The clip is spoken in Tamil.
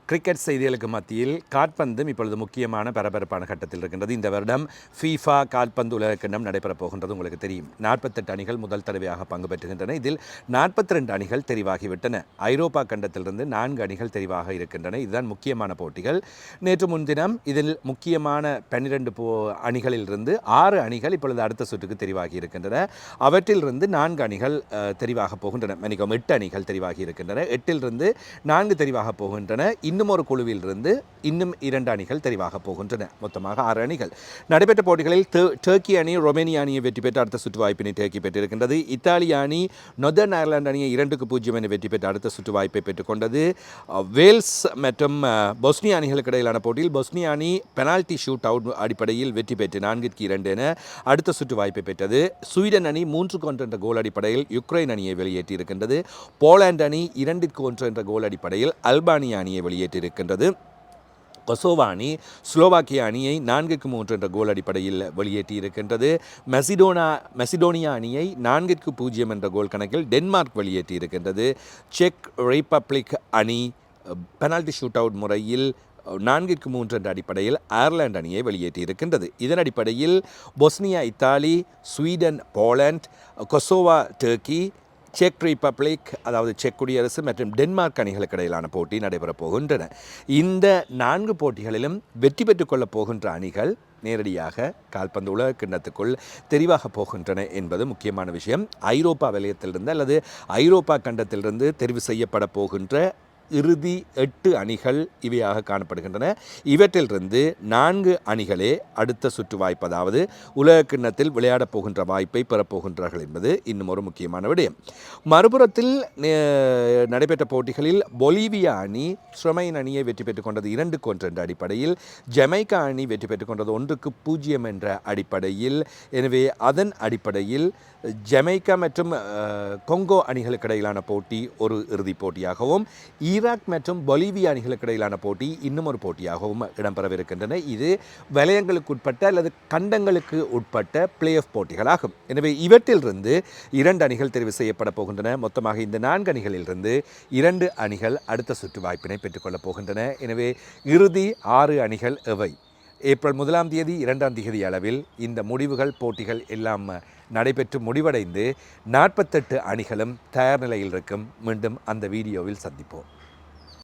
கிரிக்கெட் செய்திகளுக்கு மத்தியில் கால்பந்தும் இப்பொழுது முக்கியமான பரபரப்பான கட்டத்தில் இருக்கின்றது. இந்த வருடம் ஃபீஃபா கால்பந்து உலகக்கிண்ணம் நடைபெறப் போகின்றது. உங்களுக்கு தெரியும், 48 அணிகள் முதல் தடவையாக பங்கு பெற்றுகின்றன. இதில் 42 அணிகள் தெரிவாகிவிட்டன. ஐரோப்பா கண்டத்திலிருந்து 4 அணிகள் தெரிவாக இருக்கின்றன. இதுதான் முக்கியமான போட்டிகள். நேற்று முன்தினம் இதில் முக்கியமான 12 அணிகளிலிருந்து 6 அணிகள் இப்பொழுது அடுத்த சுற்றுக்கு தெரிவாகி இருக்கின்றன. அவற்றிலிருந்து 4 அணிகள் தெரிவாக போகின்றன. மன்னிக்கவும், 8 அணிகள் தெரிவாகி இருக்கின்றன. 8 4 தெரிவாக போகின்றன. இன்னும் ஒரு குழுவில் இருந்து இன்னும் 2 அணிகள் தெரிவாக போகின்றன. மொத்தமாக 6 அணிகள். நடைபெற்ற போட்டிகளில் டர்க்கி அணி ரொமேனியா அணியை வெற்றி பெற்று அடுத்த சுற்று வாய்ப்பினை டர்க்கி பெற்றிருக்கின்றது. இத்தாலிய அணி நொதர்ன் அயர்லாந்து அணியை 2-0 என வெற்றி பெற்று அடுத்த சுற்று வாய்ப்பை பெற்றுக்கொண்டது. வேல்ஸ் மற்றும் பொஸ்னியா அணிகளுக்கு இடையிலான போட்டியில் பொஸ்னியா அணி பெனால்டி ஷூட் அவுட் அடிப்படையில் வெற்றி பெற்று 4-2 என அடுத்த சுற்று வாய்ப்பை பெற்றது. ஸ்வீடன் அணி 3-1 என்ற கோல் அடிப்படையில் யுக்ரைன் அணியை வெளியேற்றியிருக்கின்றது. போலாந்து அணி 2-1 என்ற கோல் அடிப்படையில் அல்பானியா அணியை வெளியேற்றியிருக்கின்றது. கொசோவா அணி ஸ்லோவாக்கியா அணியை 4-3 என்ற கோல் அடிப்படையில் வெளியேற்றியிருக்கின்றது. மெசிடோனியா அணியை 4-0 என்ற கோல் கணக்கில் டென்மார்க் வெளியேற்றியிருக்கின்றது. செக் ரிப்பப்ளிக் அணி பெனால்டி ஷூட் அவுட் முறையில் 4-3 என்ற அடிப்படையில் அயர்லாந்து அணியை வெளியேற்றியிருக்கின்றது. இதன் அடிப்படையில் Bosnia Italy, Sweden Poland, Kosovo Turkey, check republic அதாவது செக் குடியரசு மற்றும் டென்மார்க் அணிகளுக்கு இடையிலான போட்டி நடைபெறப் போகின்றன. இந்த 4 போட்டிகளிலும் வெற்றி பெற்றுக் கொள்ளப் போகின்ற அணிகள் நேரடியாக கால்பந்து உலக கிண்ணத்துக்குள் தெரிவாக போகின்றன என்பது முக்கியமான விஷயம். ஐரோப்பா வலயத்திலிருந்து அல்லது ஐரோப்பா கண்டத்திலிருந்து தெரிவு செய்யப்பட போகின்ற இறுதி 8 அணிகள் இவையாக காணப்படுகின்றன. இவற்றிலிருந்து 4 அணிகளே அடுத்த சுற்று வாய்ப்பு, அதாவது உலக கிண்ணத்தில் விளையாடப் போகின்ற வாய்ப்பை பெறப்போகின்றார்கள் என்பது இன்னும் ஒரு முக்கியமான விடயம். மறுபுறத்தில் நடைபெற்ற போட்டிகளில் பொலிவியா அணி ஸ்ரமைன் அணியை வெற்றி பெற்றுக் கொண்டது 2-1 என்ற அடிப்படையில். ஜமைக்கா அணி வெற்றி பெற்றுக் கொண்டது 1-0 என்ற அடிப்படையில். எனவே அதன் அடிப்படையில் ஜமைக்கா மற்றும் கொங்கோ அணிகளுக்கு இடையிலான போட்டி ஒரு இறுதிப் போட்டியாகவும், ஈராக் மற்றும் பொலிவியா அணிகளுக்கு இடையிலான போட்டி இன்னும் ஒரு போட்டியாகவும் இடம்பெறவிருக்கின்றன. இது வலயங்களுக்கு உட்பட்ட அல்லது கண்டங்களுக்கு உட்பட்ட பிளே ஆஃப் போட்டிகளாகும். எனவே இவற்றிலிருந்து 2 அணிகள் தெரிவு செய்யப்பட போகின்றன. மொத்தமாக இந்த 4 அணிகளிலிருந்து 2 அணிகள் அடுத்த சுற்று வாய்ப்பினை பெற்றுக்கொள்ளப் போகின்றன. எனவே இறுதி 6 அணிகள் எவை? ஏப்ரல் 1ஆம் தேதி 2ஆம் தேதி அளவில் இந்த முடிவுகள் போட்டிகள் எல்லாம் நடைபெற்று முடிவடைந்து 48 அணிகளும் தயார் நிலையில் இருக்கும். மீண்டும் அந்த வீடியோவில் சந்திப்போம்.